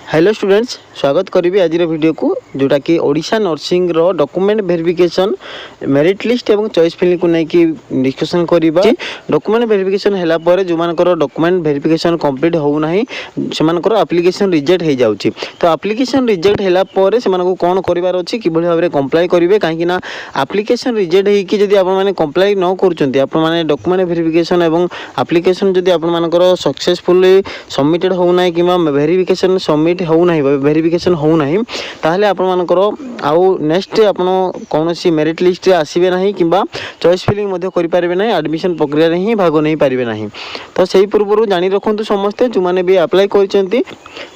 Hello students, स्वागत करी आज वीडियो को जोटा कि ओडिशा नर्सिंग रो डॉक्यूमेंट वेरिफिकेशन मेरिट लिस्ट एवं चॉइस फिलिंग को लेकिन डिस्कशन करिबा। डॉक्यूमेंट वेरिफिकेशन हला पर जो मानकर डॉक्यूमेंट वेरिफिकेशन कंप्लीट हो नाही से मानकर एप्लिकेशन रिजेक्ट हो जाउची। तो एप्लिकेशन रिजेक्ट हला पर से मानको कोन करिवार अछि कि भली भाबरे कंप्लाई करिवे, काहे ना एप्लिकेशन रिजेक्ट हे कि जदी आपण माने कंप्लाई न करचंती आपण माने डॉक्यूमेंट वेरिफिकेशन एवं एप्लिकेशन जदी आपण मानकर सक्सेसफुली सबमिटेड हो नाही किबा वेरिफिकेशन सबमिट हो नाही वेरिफिकेशन हो नाही ताहले आपण मानकर आउ नेक्स्ट आपण कोनोसी मेरिट लिस्ट रे आसीबे नाही किबा चॉइस फिलिंग मध्ये करि पारिबे नाही, एडमिशन प्रक्रिया रे ही भाग नै पारिबे नाही। तो सेही पूर्वरु जानि रखंतु समस्ते जो माने भी अप्लाई करचंती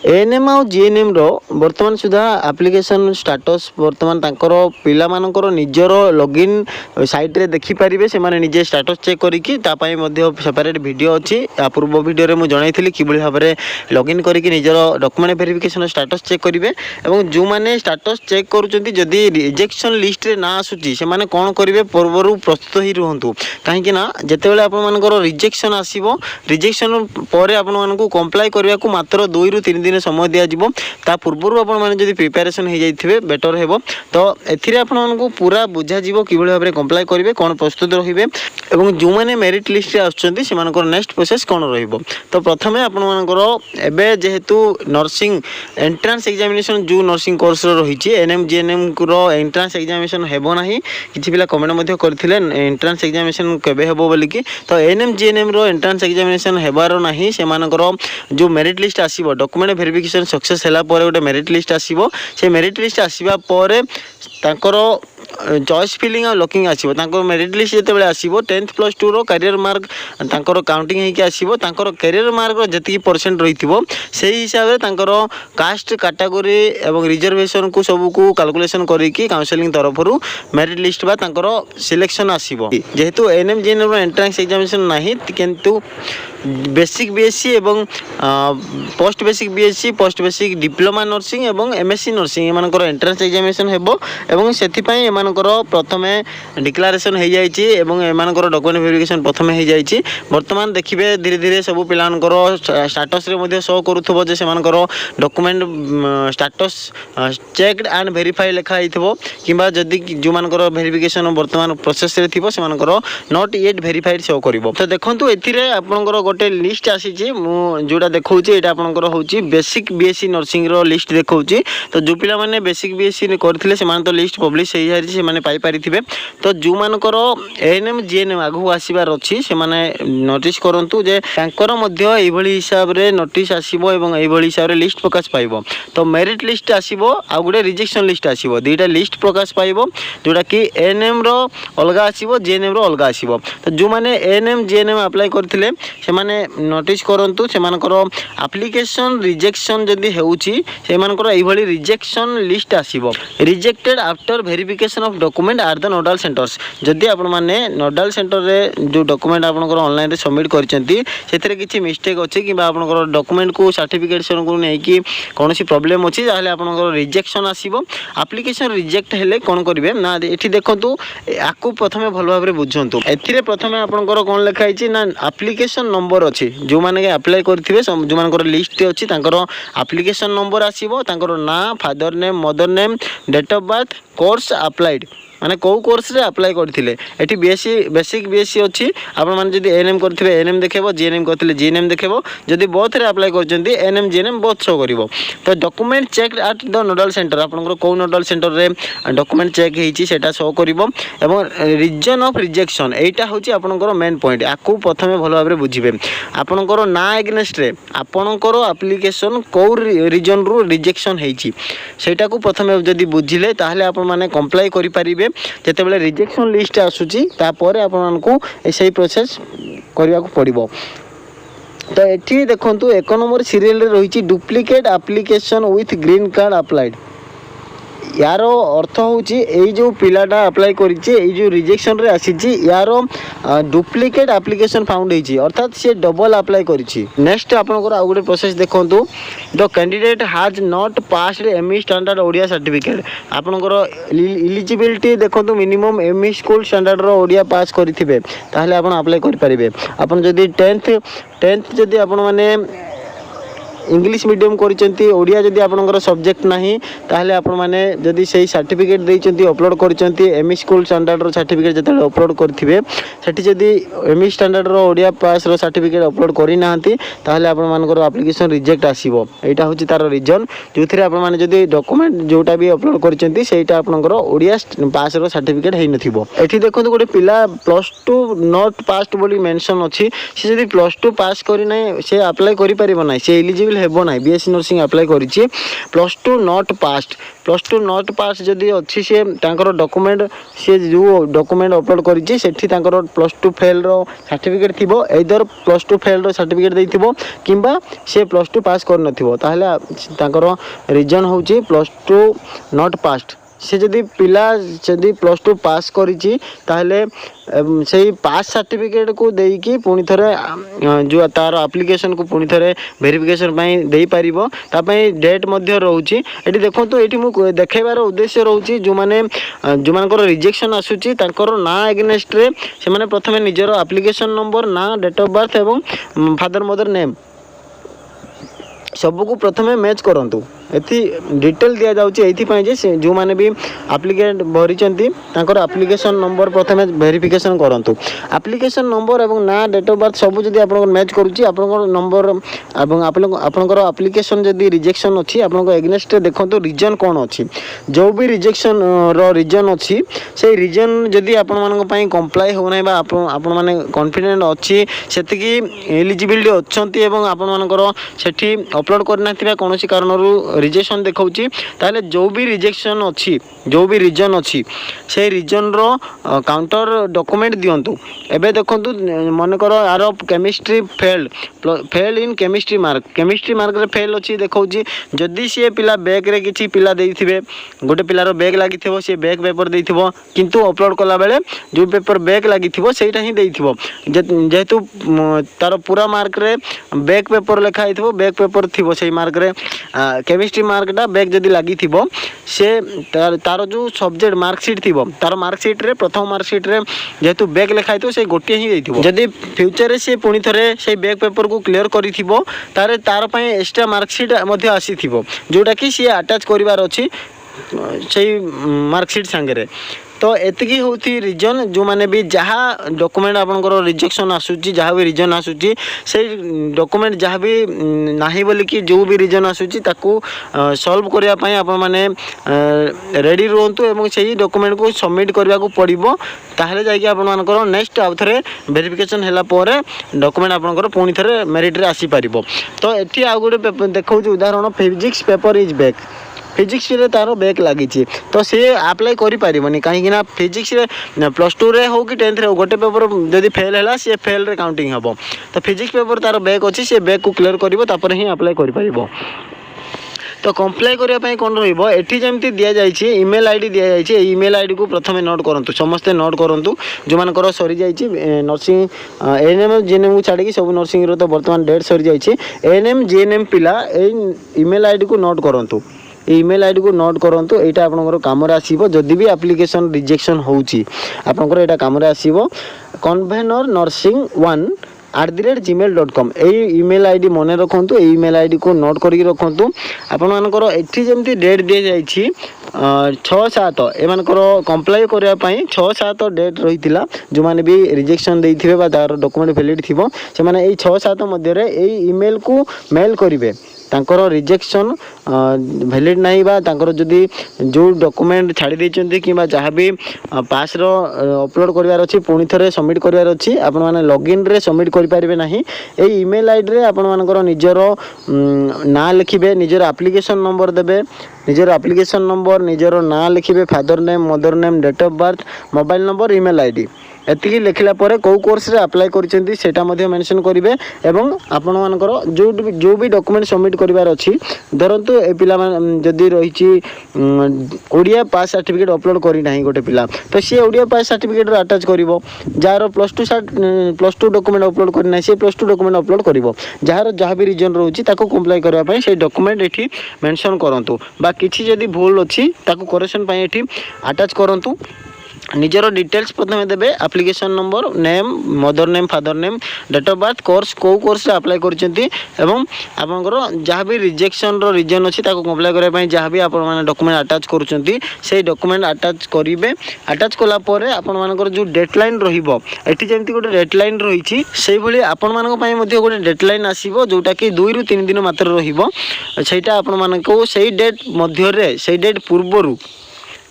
एएनएम आ जीएनएम रो वर्तमान सुधा एप्लिकेशन स्टेटस वर्तमान तांकर पिला मानकर निजरो लॉगिन साइट रे देखि पारिबे, से माने निजे स्टेटस चेक करिकि ता पई मध्ये सेपरेट वीडियो अछि। आ पूर्व वीडियो रे मु जणाइथिली कि बळी भाबरे लॉगिन करिकि निजरो डॉक्यूमेंट वेरिफिकेशन स्टेटस चेक करिवे। एवं जो माने स्टेटस चेक करूचंती जदी रिजेक्शन लिस्ट रे ना आसुची से माने कोन करिवे पूर्वरु प्रस्तुत ही रहंतु, काहे कि ना जते बेले आपण मानकर रिजेक्शन आसीबो रिजेक्शन परे आपण मानकु कंप्लाई करिया को मात्र 2 रु 3 दिन समय दिया जिवो। ता पूर्वरु आपण माने जदी प्रिपरेशन हे जाइथिबे बेटर हेबो। तो एथिरे आपण मानकु पूरा बुझा जिवो कि बळी भाबरे कंप्लाई करिवे, कोन प्रस्तुत रहिबे एवं जो माने मेरिट लिस्ट रे आछंती से मानकर नेक्स्ट प्रोसेस कोन रहिबो। तो प्रथमे आपण मानकर एबे जेहेतु नर्सिंग एंट्रेंस एग्जामिनेशन जो नर्सिंग कोर्स रही एनएम जीएनएम रो एंट्रेंस एग्जामिनेशन हेबो नाही। किछि पिला कमेंट मध्ये करथिले एंट्रेंस एग्जामिनेशन केबे हेबो बोली कि, तो एनएम जीएनएम रो एंट्रेंस एग्जामिनेशन हेबारो नाही। से मानकर जो मेरिट लिस्ट आसीबो डॉक्यूमेंट वेरिफिकेशन सक्सेस हैला पर गोटे मेरिट लिस्ट आसीबो। से मेरिट लिस्ट आसीबा पर तांकर चॉइस फिलिंग आ लॉकिंग आसीबो। तांकर मेरिट लिस्ट जते बेले आसीबो 10th प्लस 2 रो करियर मार्क तांकर काउंटिंग हे कि आसीबो। तांकर करियर मार्क जति परसेंट रहिथिबो सेही हिसाब रे तांकर कास्ट कैटेगरी एवं रिजर्वेशन को सब को कैलकुलेशन करिकि काउंसलिंग तरफरु मेरिट लिस्ट बा तांकर सिलेक्शन आसीबो। जेहेतु एनएम जीएनएम रो एंट्रेंस एग्जामिनेशन नाही किंतु बेसिक बीएससी एवं post basic BSc post basic diploma nursing एवं एमएससी नर्सिंग एमानकर एंट्रेंस एग्जामिनेशन हेबो। एवं सेति पई एमानकर प्रथमे डिक्लेरेशन हे जाईची एवं एमानकर डॉक्यूमेंट वेरिफिकेशन प्रथमे हे जाईची। वर्तमान देखिबे धीरे धीरे सब पिलानकर स्टेटस रे मध्ये शो करूथबो जे सेमानकर document status checked and verify लिखा आइथबो किबा जदी जो मानकर वेरिफिकेशन वर्तमान प्रोसेस रे थिबो सेमानकर नॉट येट वेरीफाइड शो करिवो। तो देखंतु एथिरे आपनकर गोटे लिस्ट आसीची मु जोडा देखौची एटा आपनकर होची बेसिक बीएससी नर्सिंग रो लिस्ट देखौची। तो जो पिला माने बेसिक बीएससी ने करथिले से मान तो लिस्ट पब्लिश हे जारी से माने पाई पारिथिबे। तो जो मानकर एएनएम जीएनएम आगु आसीबार अछि से माने नोटिस करंतु जे तांकर मध्य एई भली हिसाब रे नोटिस आसीबो एवं एई भली हिसाब रे लिस्ट प्रकाश पाइबो। तो मेरिट लिस्ट आसीबो आ गुडे रिजेक्शन लिस्ट आसीबो, दुईटा लिस्ट प्रकाश पाइबो जोडा कि एएनएम रो अलगा आसीबो जीएनएम रो अलगा आसीबो। तो जो माने एएनएम जीएनएम अप्लाई करथिले से माने नोटिस करंतु से मानकर एप्लिकेशन रिजेक्शन जदी हेउची से मानकर एई भली रिजेक्शन लिस्ट आसीबो। Rejected after verification of document are the nodal centres. जदी आपण माने नोडल सेंटर रे जो डॉक्यूमेंट आपनकर ऑनलाइन रे सबमिट करचंती सेथरे किछि मिस्टेक अछि कि आपनकर डॉक्यूमेंट को सर्टिफिकेशन को नै कि कोनोसी प्रॉब्लम अछि ताहले आपनकर रिजेक्शन आसीबो। एप्लिकेशन रिजेक्ट हेले कोन करिवे ना एठी देखंतु आकु प्रथमे भलो भाबरे बुझंतु। एथिरे प्रथमे आपनकर कोन लिखा आइछि ना एप्लिकेशन नंबर अछि। जो माने अप्लाई करथिबे जो मानकर लिस्ट अछि तांकर एप्लिकेशन नंबर आसीबो, तांकर नाम father name mother name date of birth course applied माने को कोर्स रे अप्लाई करथिले। एठी बीएससी बेसिक बीएससी अछि आपण माने जदी एएनएम करथिबे एएनएम देखेबो, जीएनएम करथिले जीएनएम देखेबो। जदी बोथ रे अप्लाई करचंती एएनएम जीएनएम बोथ शो करिवो। तो document checked at the nodal centre आपनकर को नोडल सेंटर रे डॉक्यूमेंट चेक हेछि सेटा शो करिवो। एवं रीजन ऑफ रिजेक्शन एटा होछि आपनकर मेन पॉइंट। आकु प्रथमे भलो भाबरे बुझिबे आपनकर ना एग्नेस्ट रे आपनकर एप्लिकेशन को रीजन रो रिजेक्शन हेछि सेटा को प्रथमे जदी बुझिले ताहले आपण माने कंप्लाई करि परिबे। जेते बेले रिजेक्शन लिस्ट आसुची तापरे आपण मानकु एसई प्रोसेस करिया को पड़िबो। तो एठी देखंतु 1 नंबर सीरियल रे रहिची duplicate application with green card applied. यार अर्थ हूँ जो पिलाटा अप्लाई कर रिजेक्शन रे आसी यार डुप्लिकेट एप्लिकेशन फाउंड होती अर्थात सी डबल अप्लाई कर नेक्स्ट आपंकर आउ गोटे प्रोसेस देखूँ the candidate has not passed ME standard Odia certificate आपंकर इलिजिबिलिटी देखो minimum ME school standard Odia pass करेंगे ताहले आप अप्लाई करेंगे आपन जदि टेन्थ जदि आपण माने इंग्लिश मीडियम करिसेंती ओडिया जदि आपनकर सब्जेक्ट नाही ताहले आपण माने जदि सेही सर्टिफिकेट देइचंती अपलोड करिसेंती एमई स्कूल स्टैंडर्ड रो सर्टिफिकेट जते अपलोड करथिबे सेठी जदि एमई स्टैंडर्ड रो ओडिया पास रो सर्टिफिकेट अपलोड करि नाहंती ताहले आपण मानकर एप्लिकेशन रिजेक्ट आसीबो एटा होची तार रीजन जोथिरे आपण माने जदि डॉक्यूमेंट जोटा भी अपलोड करिसेंती सेटा आपनकर ओडिया पास रो सर्टिफिकेट हेइ नथिबो एठी देखंतु गोटे पिला +2 नॉट पास्ड बोली मेंशन अछि से जदि +2 पास करि नै से अप्लाई करि परिबो नै से एलिजिबल हेबो ना बीएससी नर्सिंग अप्लाई करिछि +2 नॉट पास जदि अच्छी से तांकर डॉक्यूमेंट से जो डॉक्यूमेंट अपलोड करिछि सेठी तांकर +2 फेल रो सर्टिफिकेट थिबो एदर +2 फेल रो सर्टिफिकेट देइथिबो किंबा से +2 पास कर नथिबो ताहले तांकर रीजन होछि +2 नॉट पास्ड से जदि पिला जदि +2 पास करिछि ताहले से पास सर्टिफिकेट को देकी पुणी थरे जो तार एप्लिकेशन को पुणी थरे वेरिफिकेशन पई देई परिबो ता पई डेट मध्ये रहउछि एठी देखंतु एठी मु देखेबार उद्देश्य रहउछि जो मानकर रिजेक्शन आसुछि तांकर ना एगेनेस्ट रे से माने प्रथमे निजर एप्लिकेशन नंबर ना डेट ऑफ बर्थ एवं फादर मदर नेम सबको प्रथमे मैच करंतु एथि डिटेल दिया जाउछि एथि पई जे जो माने भी एप्लिकेंट भरिचंती तांकर एप्लिकेशन नंबर प्रथमे वेरिफिकेशन करंतु एप्लिकेशन नंबर एवं ना डेट ऑफ बर्थ सब जदि आपन मैच करूछि आपन नंबर एवं आपनकर एप्लिकेशन जदि रिजेक्शन अछि आपन एगेनेस्ट देखंतु रीजन कोन अछि जो भी रिजेक्शन रो रीजन अछि से रीजन जदि आपन मानक पई कंप्लाई हो नै बा आपन माने कॉन्फिडेंट अछि सेति एलिजिबिलिटी अछंती एवं आपन मानकर सेठी अपलोड करना थिबा कोनोसी कारणरू रिजेक्शन देखौछि ताले जो भी रिजेक्शन अछि जो भी रीजन अछि से रीजन रो काउंटर डॉक्यूमेंट दियंतु एबे देखंतु मन करो यार chemistry fail in chemistry mark रे फेल अछि देखौछि जदि से पिला बैक रे किछि पिला देइथिबे गोटे पिलार बैक लागिथिबो से बैक पेपर देइथिबो किंतु अपलोड कला बेले जो पेपर बैक लागिथिबो सेटा ही देइथिबो जेहेतु तार पूरा मार्क रे बैक पेपर लिखा हिथिबो बैक पेपर थिबो सेही मार्क रे केमिस्ट्री मार्कटा बैक जदि लगी थी से तार जो सब्जेक्ट मार्कसीट थी तार मार्कसीट रे प्रथम मार्कसीट रे जेहेतु बैक लिखाई थो से गोटे ही देइथिबो जदि फ्यूचर से पुणी थरे से बैक पेपर को क्लियर करिथिबो तारे तार पय एक्स्ट्रा मार्कसीट मध्ये आसीथिबो जोटा कि सी अटैच करिवार अछि सेही मार्कसीट संगे तो एतिकी होती रीजन जो माने भी जहाँ डॉक्यूमेंट आपनकर रिजेक्शन आसुची जहाँ भी रीजन आसुची से डॉक्यूमेंट जहाँ भी नाही बोली कि जो भी रीजन आसुची ताकू सॉल्व करिया पई आपन माने रेडी रहंतु एवं सेही डॉक्यूमेंट को सबमिट करबा को पड़िबो ताहले जाय कि आपन मानकर नेक्स्ट आउ थरे वेरिफिकेशन हैला परे डॉक्यूमेंट आपनकर पुणी थरे मेरिट रे आसी परिबो तो एठी आ गोटे देखौ उदाहरण physics paper is back physics रे तारो बैक लगी तो सी अप्लाई करि परिबनी कहीं ना फिजिक्स रे +2 रे हो कि 10th रे हो गोटे पेपर जदि फेल हैला से फेल रे काउंटिंग हबो तो फिजिक्स पेपर तारो बैक अछि से बैक को क्लियर करिवो तापर ही अप्लाई करि परिबो तो कंप्लाई करने कौन रही जमी दि जाए ईमेल आईडी दि जाए ईमेल आईडी को प्रथम नोट करूँ समस्ते नोट करूँ जो मानकर सरी जाइए नर्सिंग एएनएम जीएनएम को छाड़ी सब नर्सिंग तो बर्तमान डेट सरी जाइए एएनएम जीएनएम पिला ईमेल आईडी को नोट करूँ ईमेल आईडी को नोट करूँ यहाँ आपंकर कम आसो जदि भी एप्लिकेशन रिजेक्शन होकर यहाँ कम आसो कन्वेनर नर्सिंग 1@gmail.com यही ईमेल आईडी मन रखु ईमेल आईडी को नोट करके रखु आपर एटी जमी डेट दि जाए 6-7 एमानकर कंप्लाई करने 6-7 डेट रही जो मैंने भी रिजेक्शन देते तार डॉक्यूमेंट वैलिड थी से मैंने 6-7 मध्य ईमेल को मेल करेंगे तांकर रिजेक्शन वैलिड नहीं बा तांकर जदि जो डॉक्यूमेंट छाड़ी देइचंती किबा जहाँ भी पास रो अपलोड करिवार अछि पुणी थरे सबमिट करिवार अछि आपण माने लॉगिन रे सबमिट करि परिबे नाही ए ईमेल आईडी रे आपण मानकर निजर ना लिखिबे निजर एप्लिकेशन नंबर देबे निजर एप्लिकेशन नंबर निजर ना लिखिबे father name mother name date of birth mobile number email ID एतिकी लिखला पर कौ कोर्स रे अप्लाई करिसेंती सेटा मध्ये मेंशन करिवे एवं आपण मानकर जो भी डॉक्यूमेंट सबमिट करिवार अछि धरंतु ए पिला जदी रहिछि ओडिया पास सर्टिफिकेट अपलोड करि नाही गोटे पिला तो सी ओडिया पास सर्टिफिकेट अटैच करिवो जार +2 डॉक्यूमेंट अपलोड करि नाही से +2 डॉक्यूमेंट अपलोड करिवो जार जहाँ भी रीजन रोची ताको कंप्लाई करबा पई से डॉक्यूमेंट एठी मेंशन करंतु बा किछि जदी भूल अछि ताको करेक्शन पई एठी अटैच करंतु निजर डिटेल्स प्रथम देबे application number name mother name father name date of birth course को कोर्स रे अप्लाई करचंती एवं आपनकर जहाँ भी रिजेक्शन रो रीजन अछि ताको कंप्लाई करे पई जहाँ भी आपन माने डॉक्यूमेंट अटैच करचंती से डॉक्यूमेंट अटैच करिवे अटैच कोला परे आपन मानकर जो डेडलाइन रहिबो एठी जेमति गोटे डेडलाइन रहिछि सेही भली आपन मानक पई मध्ये गोटे डेडलाइन आसीबो जोटा कि 2 रु 3 दिन मात्र रहिबो सेटा आपन मानक सेही डेट मध्य रे सेही डेट पूर्वरु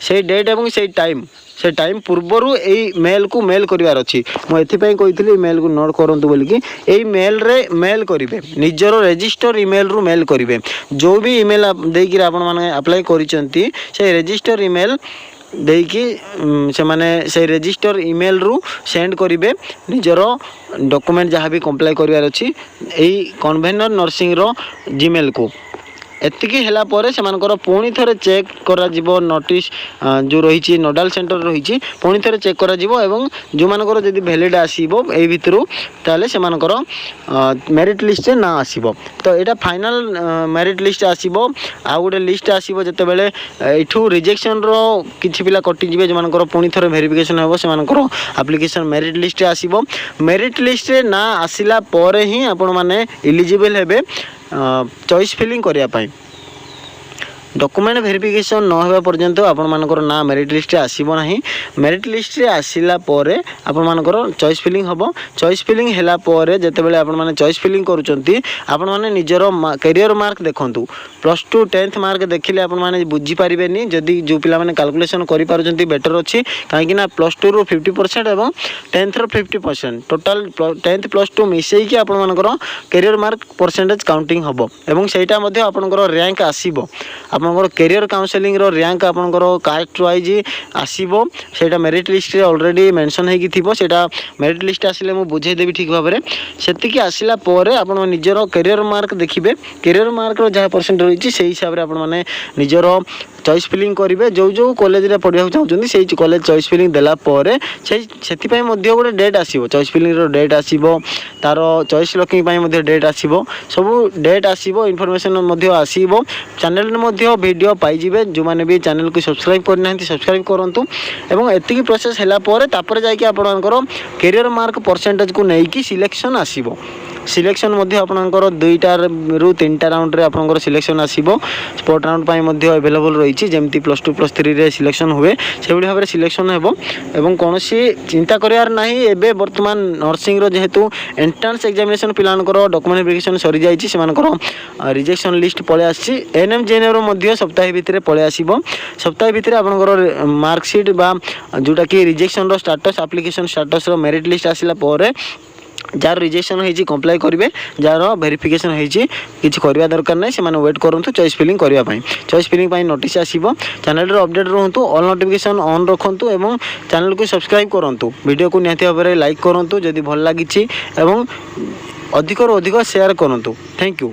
सेही डेट एवं सेही टाइम से टाइम पूर्वरु एई मेल को मेल करिवार अछि मो एथि पई कहितली मेल को नोट करंतु बोली कि एई मेल रे मेल करिवे निजरो रजिस्टर ईमेल रु मेल करिवे जो भी ईमेल देई कि आपन माने अप्लाई करिसंती से रजिस्टर ईमेल देकी से माने से रजिस्टर ईमेल रु सेंड करिवे निजरो डॉक्यूमेंट जहाँ भी कंप्लाई करिवार अछि एई कन्वेनर नर्सिंग रो जीमेल को एतिकी हैला परे से मानकर पुणी थरे चेक करा जिवो नोटिस जो रही नोडाल सेंटर रही पुणी थरे चेक करा जिवो एवं जो मानकर जदी वैलिड आसीबो ए भितरु ताले से मानकर मेरिट लिस्ट ना आसीबो तो एटा फाइनल मेरिट लिस्ट आसीबो आ गोटे लिस्ट आसीबो जते बेले एठू रिजेक्शन रो किछि पिला कटि जिवे जे मानकर पुणी थरे वेरिफिकेशन हेबो से मानकर एप्लिकेशन मेरिट लिस्ट आसीबो मेरिट लिस्ट ना आसिला परे ही आपण माने एलिजिबल हेबे चॉइस फिलिंग करिया पाई डॉक्यूमेंट वेरिफिकेशन न होबा पर्यंत आपण मानकर ना मेरिट लिस्ट आसीबो नाही मेरिट लिस्ट रे आसिला परे आपण मानकर चॉइस फिलिंग हबो चॉइस फिलिंग हैला परे जते बेले आपण माने चॉइस फिलिंग करूचंती आपण माने निजर करियर मार्क देखंतु +2 10th मार्क देखिले आपण माने बुझी परिबेनी जदी जो पिला माने कैलकुलेशन करि पारुचंती बेटर अछि काहे कि ना +2 रो 50% एवं 10th रो 50% टोटल 10th +2 मिसई कि आपण मानकर करियर मार्क परसेंटेज काउंटिंग हबो एवं सेटा मध्ये आपनकर रैंक आसीबो आपनकर करियर काउंसलिंग रो रैंक आपनकर कास्ट वाइज आसीबो सेटा मेरिट लिस्ट रे ऑलरेडी मेंशन हे कि थिबो सेटा मेरिट लिस्ट आसिले मु बुझे देबी ठीक भाबरे सेति कि आसिला परे आपण निजरो करियर मार्क देखिबे करियर मार्क रो जहा परसेंट रहिछि सेही हिसाब रे आपण माने निजरो चॉइस फिलिंग करिवे जो कॉलेज रे पढिया चाहउछन्ती सेही कॉलेज चॉइस फिलिंग देला परे सेति पई मध्ये गोटे डेट आसीबो चॉइस फिलिंग रो डेट आसीबो तारो चॉइस लॉकिंग पई मध्ये डेट आसीबो सब डेट आसीबो इन्फॉर्मेशन मध्ये आसीबो चैनल मध्ये वीडियो पाई जिवे जो माने भी चैनल को सब्सक्राइब करनांती सब्सक्राइब करंतु एवं एतिकी प्रोसेस हैला परे तापर जाय कि आपनकर करियर मार्क परसेंटेज को नै कि सिलेक्शन आसीबो सिलेक्शन मध्ये आपनकर 2टा रु 3टा राउंड रे आपनकर सिलेक्शन आसीबो स्पोर्ट राउंड पई मध्ये अवेलेबल रहिछि जेमति +2 +3 रे सिलेक्शन हुए सेबडी भाबरे सिलेक्शन हेबो एवं कोनोसी चिंता करियार नाही एबे वर्तमान नर्सिंग रो जेहेतु entrance examination Pilankar document verification सरी जाइछि सेमानकर रिजेक्शन लिस्ट पळे आछि एनएम जेएनएम रो मध्ये सप्ताह भितरे पळे आसीबो सप्ताह भितरे आपनकर मार्कशीट बा जोटा कि रिजेक्शन रो स्टेटस एप्लिकेशन स्टेटस रो मेरिट लिस्ट आसिला परे जार रिजेक्शन होइछि कंप्लाई करिवे जार वेरिफिकेशन होइछि किछि करबा दरकार नै से माने वेट करंतु चॉइस फिलिंग करबा पई चॉइस फिलिंग पई नोटिस आसीबो चैनल रे अपडेट रहंतु ऑल नोटिफिकेशन ऑन रखंतु एवं चैनल को सब्सक्राइब करंतु वीडियो को निहाती भाबरे लाइक करंतु जदि भल लागिछि एवं अधिक रो अधिक शेयर करंतु थैंक यू।